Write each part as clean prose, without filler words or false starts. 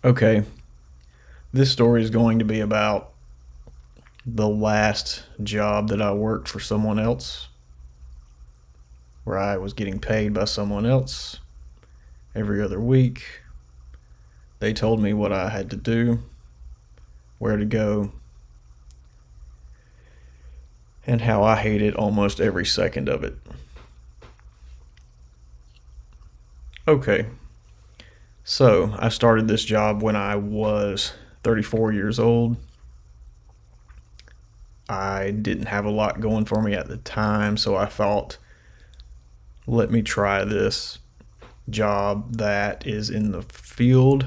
Okay, this story is going to be about the last job that I worked for someone else, where I was getting paid by someone else every other week. They told me what I had to do, where to go, and how I hated almost every second of it. Okay, so I started this job when I was 34 years old. I didn't have a lot going for me at the time, so I thought, let me try this job that is in the field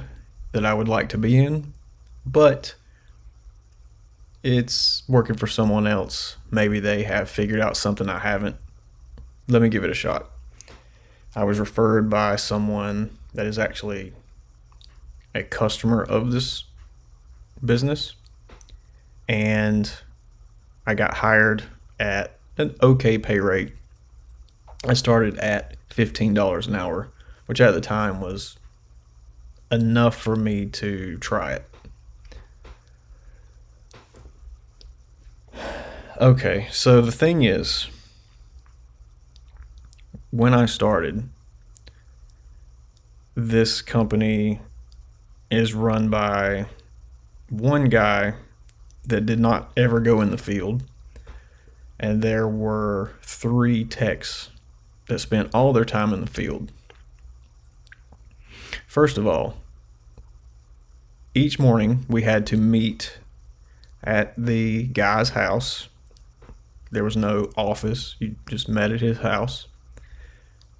that I would like to be in, but it's working for someone else. Maybe they have figured out something I haven't. Let me give it a shot. I was referred by someone that is actually a customer of this business, and I got hired at an okay pay rate. I started at $15 an hour, which at the time was enough for me to try it. Okay, so the thing is, when I started, this company is run by one guy that did not ever go in the field, and there were three techs that spent all their time in the field. First of all, each morning we had to meet at the guy's house. There was no office, you just met at his house.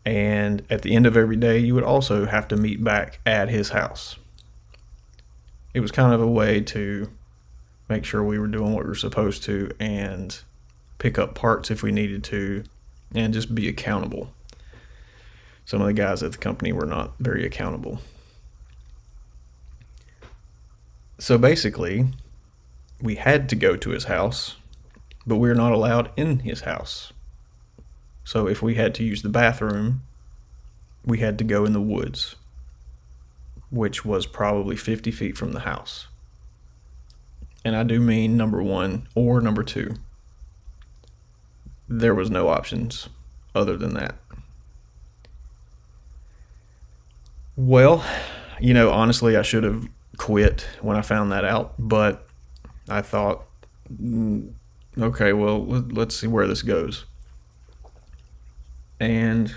And at the end of every day, you would also have to meet back at his house. It was kind of a way to make sure we were doing what we were supposed to and pick up parts if we needed to and just be accountable. Some of the guys at the company were not very accountable. So basically, we had to go to his house, but we were not allowed in his house. So if we had to use the bathroom, we had to go in the woods, which was probably 50 feet from the house. And I do mean number one or number two. There was no options other than that. Well, honestly, I should have quit when I found that out, but I thought, okay, well, let's see where this goes. And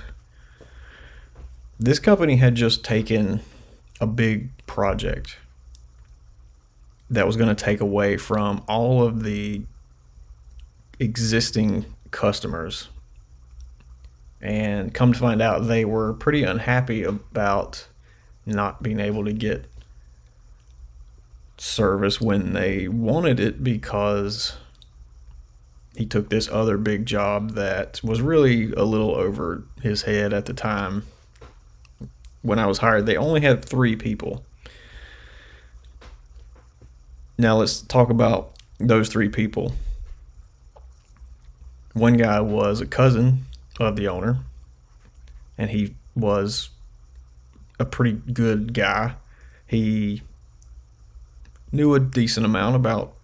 this company had just taken a big project that was going to take away from all of the existing customers. And come to find out, they were pretty unhappy about not being able to get service when they wanted it because he took this other big job that was really a little over his head at the time. When I was hired, they only had three people. Now let's talk about those three people. One guy was a cousin of the owner, and he was a pretty good guy. He knew a decent amount about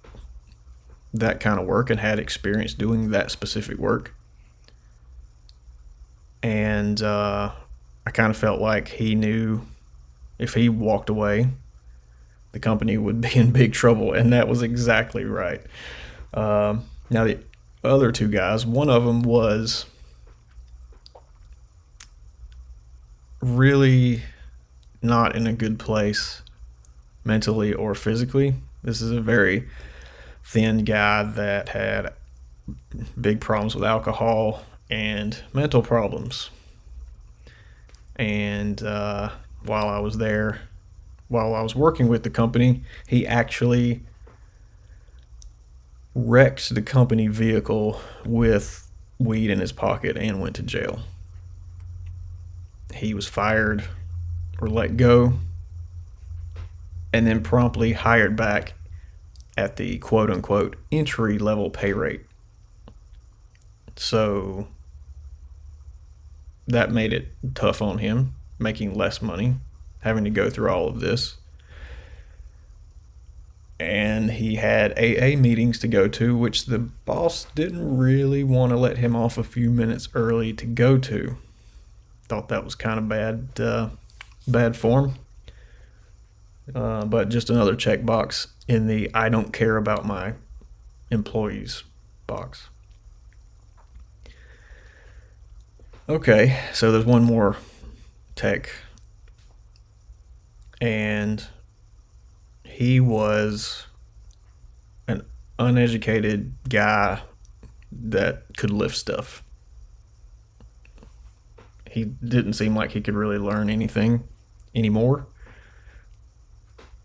that kind of work and had experience doing that specific work. And I kind of felt like he knew if he walked away, the company would be in big trouble, and that was exactly right. Now, the other two guys, one of them was really not in a good place mentally or physically. This is a very thin guy that had big problems with alcohol and mental problems. And while I was there, while I was working with the company, he actually wrecked the company vehicle with weed in his pocket and went to jail. He was fired or let go and then promptly hired back at the quote unquote entry level pay rate. So that made it tough on him, making less money, having to go through all of this. and he had AA meetings to go to, which the boss didn't really want to let him off a few minutes early to go to. Thought that was kind of bad form. But just another checkbox in the I don't care about my employees box. Okay, so there's one more tech, and he was an uneducated guy that could lift stuff. He didn't seem like he could really learn anything anymore.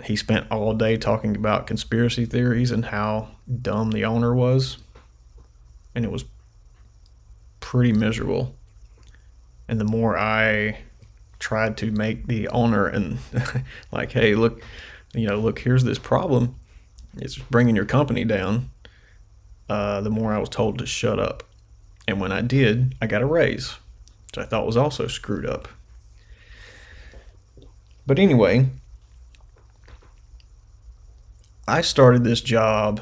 He spent all day talking about conspiracy theories and how dumb the owner was, and it was pretty miserable. And the more I tried to make the owner and like, hey, look, here's this problem. It's bringing your company down. The more I was told to shut up. And when I did, I got a raise, which I thought was also screwed up. But anyway, I started this job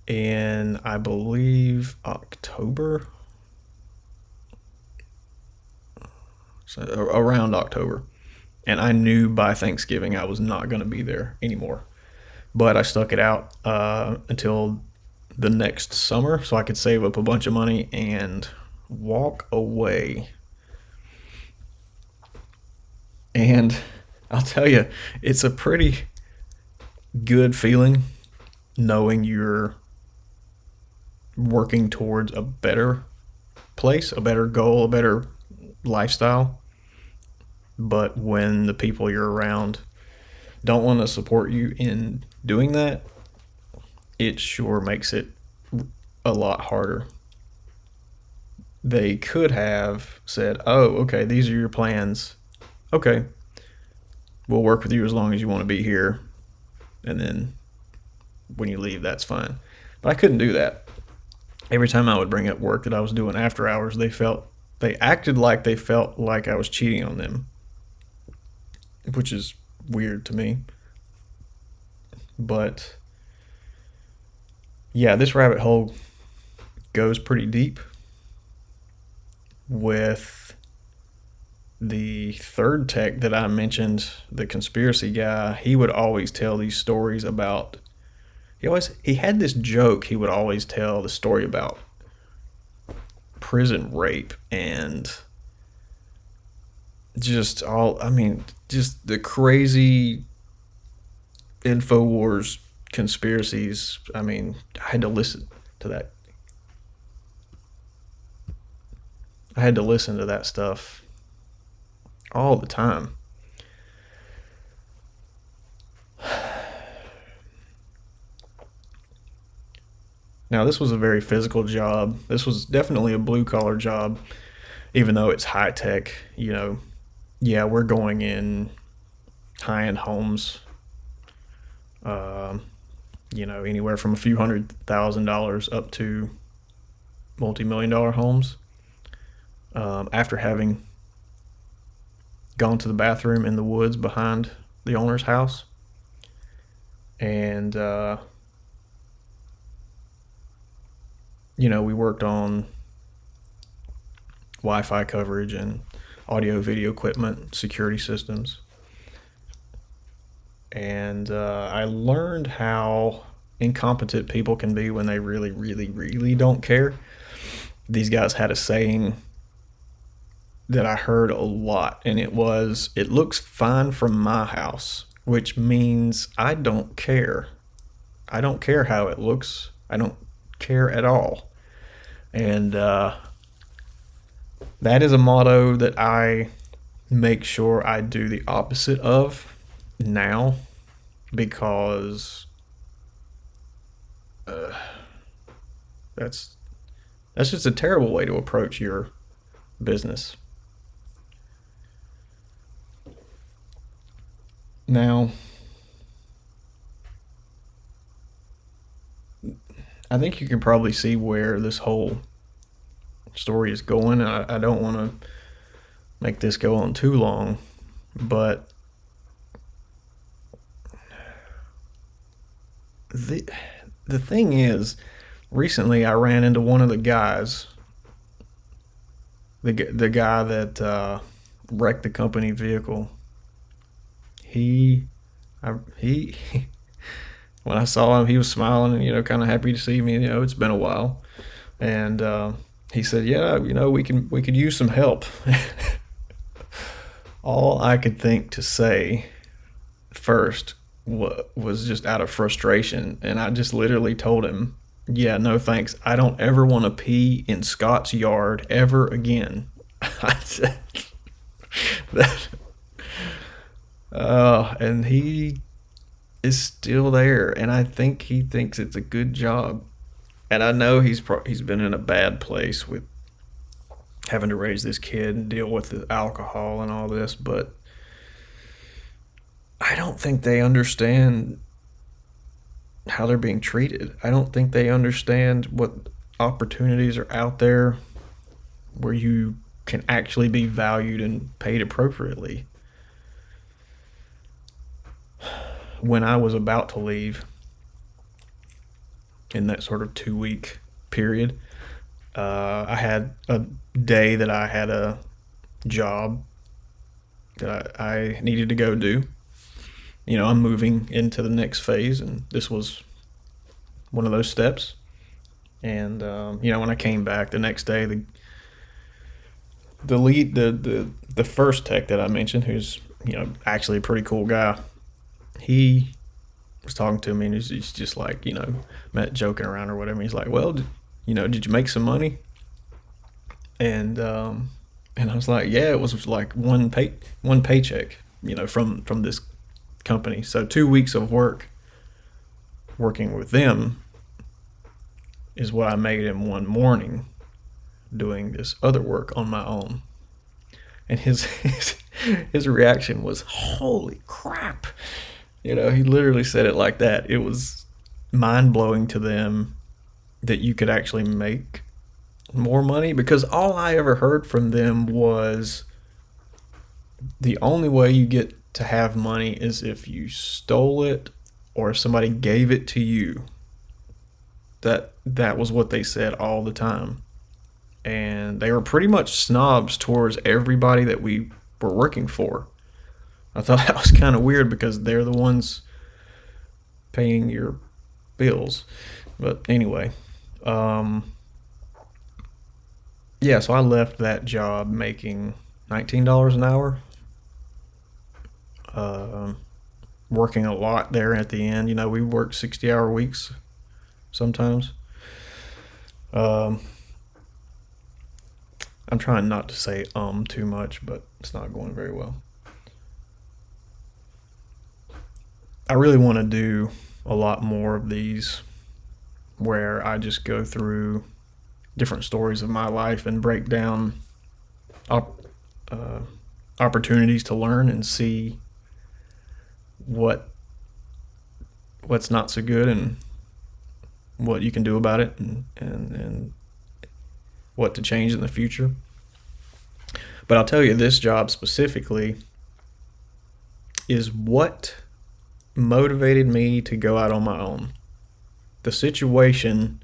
in, I believe, October. So around October. And I knew by Thanksgiving I was not going to be there anymore. But I stuck it out until the next summer so I could save up a bunch of money and walk away. And I'll tell you, it's a pretty good feeling knowing you're working towards a better place, a better goal, a better lifestyle. But when the people you're around don't want to support you in doing that, it sure makes it a lot harder. They could have said, oh, okay, these are your plans. Okay, we'll work with you as long as you want to be here. And then when you leave, that's fine. But I couldn't do that. Every time I would bring up work that I was doing after hours, they acted like they felt like I was cheating on them, which is weird to me. But yeah, this rabbit hole goes pretty deep. With the third tech that I mentioned, the conspiracy guy, he would always tell these stories about, he had this joke he would always tell, the story about prison rape and just the crazy InfoWars conspiracies. I had to listen to that. I had to listen to that stuff all the time. Now, this was a very physical job. This was definitely a blue-collar job, even though it's high-tech. Yeah, we're going in high-end homes, anywhere from a few $100,000 up to multi-million-dollar homes. After having gone to the bathroom in the woods behind the owner's house, and we worked on Wi-Fi coverage and audio video equipment, security systems. And I learned how incompetent people can be when they really, really, really don't care. These guys had a saying that I heard a lot, and it looks fine from my house, which means I don't care. I don't care how it looks. I don't care at all. And that is a motto that I make sure I do the opposite of now, because that's just a terrible way to approach your business. Now, I think you can probably see where this whole story is going. I don't want to make this go on too long, but the the thing is, recently I ran into one of the guys, the guy that wrecked the company vehicle. He, he, when I saw him, he was smiling and kind of happy to see me. It's been a while, and he said, "Yeah, we could use some help." All I could think to say first was just out of frustration, and I just literally told him, "Yeah, no thanks. I don't ever want to pee in Scott's yard ever again." I said that, and he is still there, and I think he thinks it's a good job. And I know he's been in a bad place with having to raise this kid and deal with the alcohol and all this, but I don't think they understand how they're being treated. I don't think they understand what opportunities are out there where you can actually be valued and paid appropriately. When I was about to leave, in that sort of 2 week period, I had a day that I had a job that I needed to go do. I'm moving into the next phase, and this was one of those steps. And when I came back the next day, the lead, the first tech that I mentioned, who's actually a pretty cool guy, he was talking to me, and he's just like, met joking around or whatever. He's like, "Well, did you make some money?" And I was like, "Yeah, it was like one paycheck, from this company. So 2 weeks of working with them is what I made in one morning doing this other work on my own." And his reaction was, "Holy crap." He literally said it like that. It was mind blowing to them that you could actually make more money, because all I ever heard from them was the only way you get to have money is if you stole it or if somebody gave it to you. That was what they said all the time. And they were pretty much snobs towards everybody that we were working for. I thought that was kind of weird because they're the ones paying your bills. But anyway, yeah, so I left that job making $19 an hour, working a lot there at the end. We worked 60-hour weeks sometimes. I'm trying not to say too much, but it's not going very well. I really want to do a lot more of these where I just go through different stories of my life and break down opportunities to learn and see what's not so good and what you can do about it, and what to change in the future. But I'll tell you, this job specifically is what motivated me to go out on my own. The situation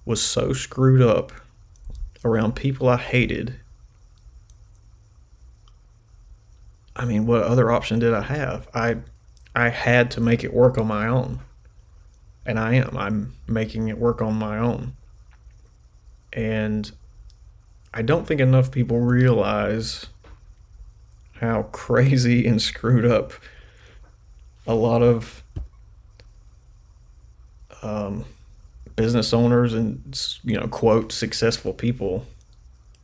was so screwed up around people I hated. I mean, what other option did I have? I had to make it work on my own. And I'm making it work on my own. And I don't think enough people realize how crazy and screwed up a lot of business owners and quote successful people,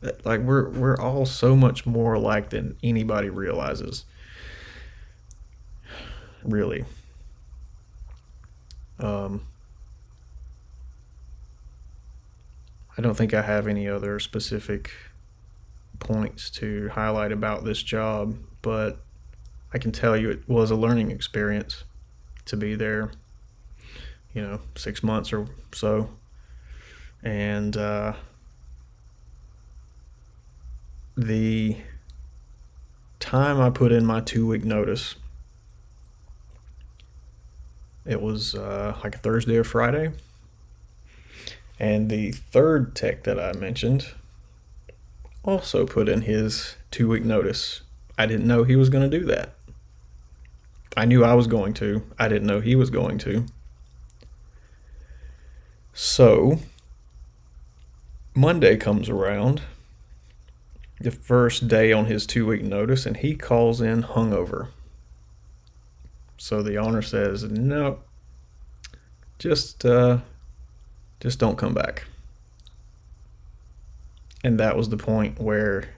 that like we're all so much more alike than anybody realizes, really. I don't think I have any other specific points to highlight about this job, but I can tell you it was a learning experience to be there, 6 months or so. And the time I put in my 2 week notice, It was like a Thursday or Friday. And the third tech that I mentioned also put in his 2 week notice. I didn't know he was going to do that. I knew I was going to. I didn't know he was going to. So, Monday comes around, the first day on his 2 week notice, and he calls in hungover. So the owner says, "No, just don't come back." And that was the point where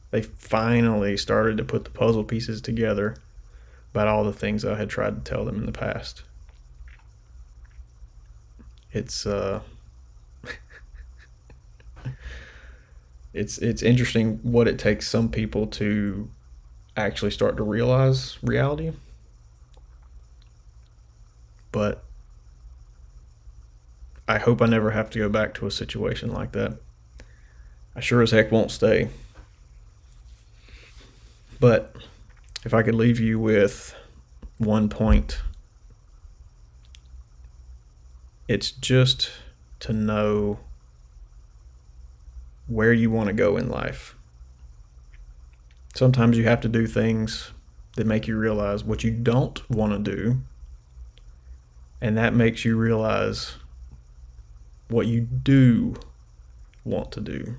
they finally started to put the puzzle pieces together about all the things I had tried to tell them in the past. It's it's interesting what it takes some people to actually start to realize reality. But I hope I never have to go back to a situation like that. I sure as heck won't stay. But if I could leave you with one point, it's just to know where you want to go in life. Sometimes you have to do things that make you realize what you don't want to do, and that makes you realize what you do want to do.